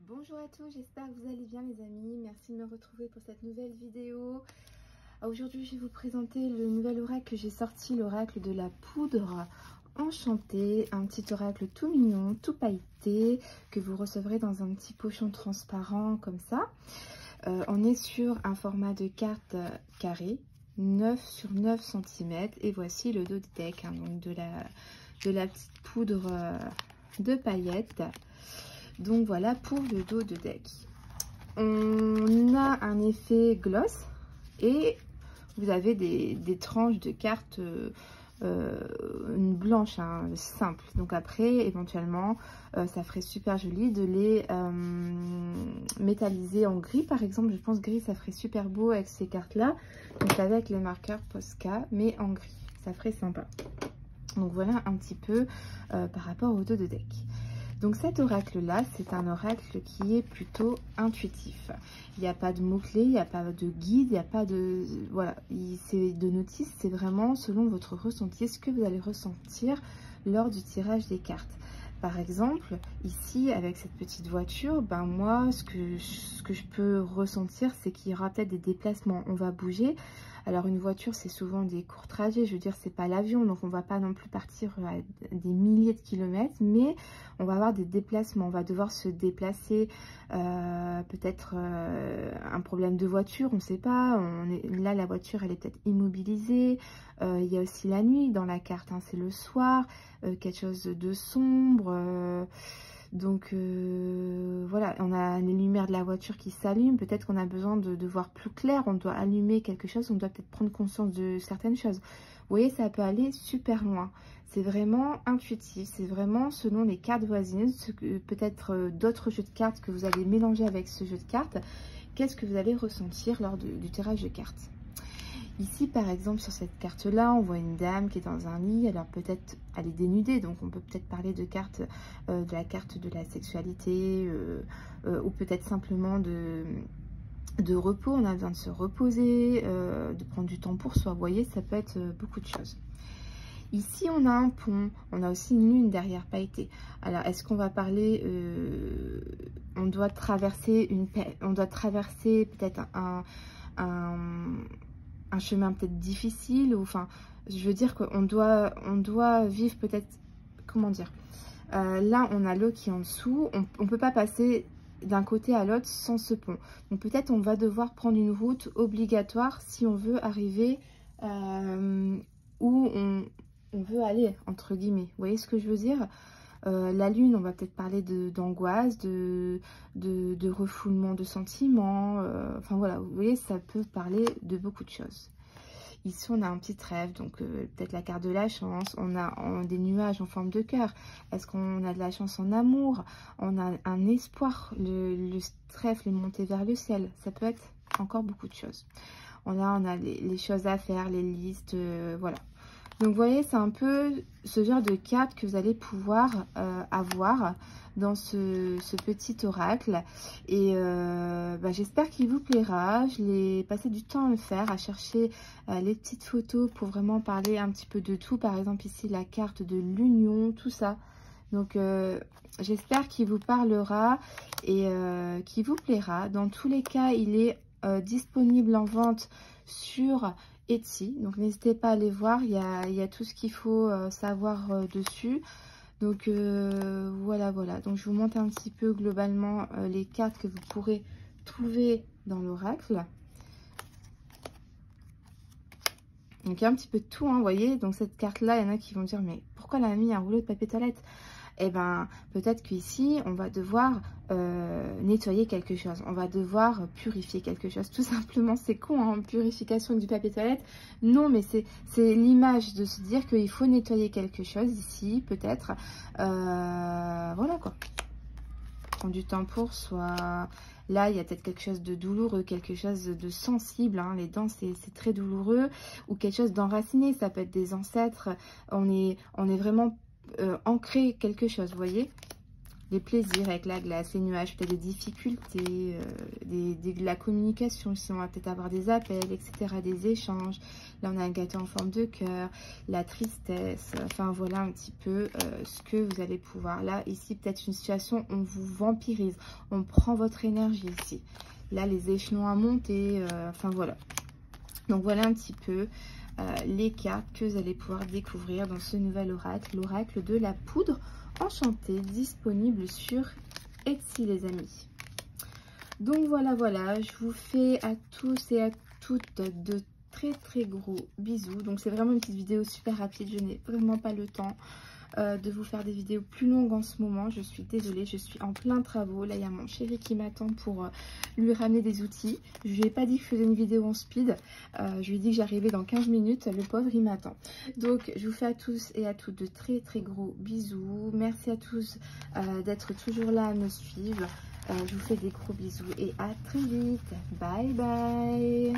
Bonjour à tous, j'espère que vous allez bien les amis, merci de me retrouver pour cette nouvelle vidéo. Aujourd'hui je vais vous présenter le nouvel oracle que j'ai sorti, l'oracle de la poudre enchantée, un petit oracle tout mignon, tout pailleté, que vous recevrez dans un petit pochon transparent comme ça. On est sur un format de carte carré, 9 sur 9 cm, et voici le dos de deck, hein, donc de la petite poudre de paillettes. Donc voilà pour le dos de deck. On a un effet gloss et vous avez des tranches de cartes blanches, hein, simples. Donc après, éventuellement, ça ferait super joli de les métalliser en gris. Par exemple, je pense gris, ça ferait super beau avec ces cartes-là. Donc avec les marqueurs Posca, mais en gris. Ça ferait sympa. Donc voilà un petit peu par rapport au dos de deck. Donc cet oracle-là, c'est un oracle qui est plutôt intuitif. Il n'y a pas de mots-clés, il n'y a pas de guide, il n'y a pas de... Voilà, c'est de notice, c'est vraiment selon votre ressenti, ce que vous allez ressentir lors du tirage des cartes. Par exemple, ici, avec cette petite voiture, ben moi, ce que je peux ressentir, c'est qu'il y aura peut-être des déplacements. On va bouger. Alors, une voiture, c'est souvent des courts trajets. Je veux dire, c'est pas l'avion, donc on va pas non plus partir à des milliers de kilomètres, mais on va avoir des déplacements. On va devoir se déplacer, peut-être un problème de voiture, on ne sait pas. Là, la voiture, elle est peut-être immobilisée. Il y a aussi la nuit dans la carte, hein, c'est le soir, quelque chose de sombre. Donc voilà, on a les lumières de la voiture qui s'allument. Peut-être qu'on a besoin de voir plus clair. On doit allumer quelque chose, on doit peut-être prendre conscience de certaines choses. Vous voyez, ça peut aller super loin. C'est vraiment intuitif, c'est vraiment selon les cartes voisines, peut-être d'autres jeux de cartes que vous allez mélanger avec ce jeu de cartes. Qu'est-ce que vous allez ressentir lors du tirage de cartes? Ici, par exemple, sur cette carte-là, on voit une dame qui est dans un lit. Alors, peut-être, elle est dénudée. Donc, on peut peut-être parler de la carte de la sexualité ou peut-être simplement de repos. On a besoin de se reposer, de prendre du temps pour soi. Vous voyez, ça peut être beaucoup de choses. Ici, on a un pont. On a aussi une lune derrière pailletée. Alors, est-ce qu'on va parler... on doit traverser peut-être un chemin peut-être difficile, ou enfin je veux dire qu'on doit vivre peut-être, comment dire, là on a l'eau qui est en dessous, on ne peut pas passer d'un côté à l'autre sans ce pont, donc peut-être on va devoir prendre une route obligatoire si on veut arriver où on veut aller, entre guillemets. Vous voyez ce que je veux dire? La lune, on va peut-être parler d'angoisse, de refoulement de sentiments. Enfin voilà, vous voyez, ça peut parler de beaucoup de choses. Ici, on a un petit rêve, donc peut-être la carte de la chance. On a des nuages en forme de cœur. Est-ce qu'on a de la chance en amour? On a un espoir, le trèfle est monté vers le ciel. Ça peut être encore beaucoup de choses. On a les choses à faire, les listes, voilà. Donc, vous voyez, c'est un peu ce genre de carte que vous allez pouvoir avoir dans ce petit oracle. Et j'espère qu'il vous plaira. Je l'ai passé du temps à le faire, à chercher les petites photos pour vraiment parler un petit peu de tout. Par exemple, ici, la carte de l'union, tout ça. Donc, j'espère qu'il vous parlera et qu'il vous plaira. Dans tous les cas, il est disponible en vente sur Etsy, donc n'hésitez pas à aller voir, il y a tout ce qu'il faut savoir dessus. Donc voilà, donc je vous montre un petit peu globalement les cartes que vous pourrez trouver dans l'oracle. Donc il y a un petit peu de tout, hein, vous voyez. Donc cette carte là, il y en a qui vont dire mais pourquoi elle a mis un rouleau de papier toilette? Eh bien, peut-être qu'ici, on va devoir nettoyer quelque chose. On va devoir purifier quelque chose. Tout simplement, c'est con, hein, purification du papier toilette. Non, mais c'est l'image de se dire qu'il faut nettoyer quelque chose ici, peut-être. Voilà, quoi. Prendre du temps pour soi. Là, il y a peut-être quelque chose de douloureux, quelque chose de sensible. Hein. Les dents, c'est très douloureux. Ou quelque chose d'enraciné. Ça peut être des ancêtres. On est vraiment... ancrer quelque chose, vous voyez. les plaisirs avec la glace, les nuages, peut-être des difficultés, de la communication, si on va peut-être avoir des appels, etc., des échanges. Là, on a un gâteau en forme de cœur, la tristesse, enfin voilà un petit peu ce que vous allez pouvoir. Là, ici, peut-être une situation, on vous vampirise, on prend votre énergie ici. Là, les échelons à monter, enfin voilà. Donc voilà un petit peu les cartes que vous allez pouvoir découvrir dans ce nouvel oracle, l'oracle de la poudre enchantée, disponible sur Etsy les amis. Donc voilà, je vous fais à tous et à toutes de très gros bisous. Donc c'est vraiment une petite vidéo super rapide, je n'ai vraiment pas le temps de vous faire des vidéos plus longues en ce moment. Je suis désolée, je suis en plein travaux. Là, il y a mon chéri qui m'attend pour lui ramener des outils. Je lui ai pas dit que je faisais une vidéo en speed. Je lui ai dit que j'arrivais dans 15 minutes. Le pauvre, il m'attend. Donc, je vous fais à tous et à toutes de très gros bisous. Merci à tous d'être toujours là à me suivre. Je vous fais des gros bisous et à très vite. Bye bye.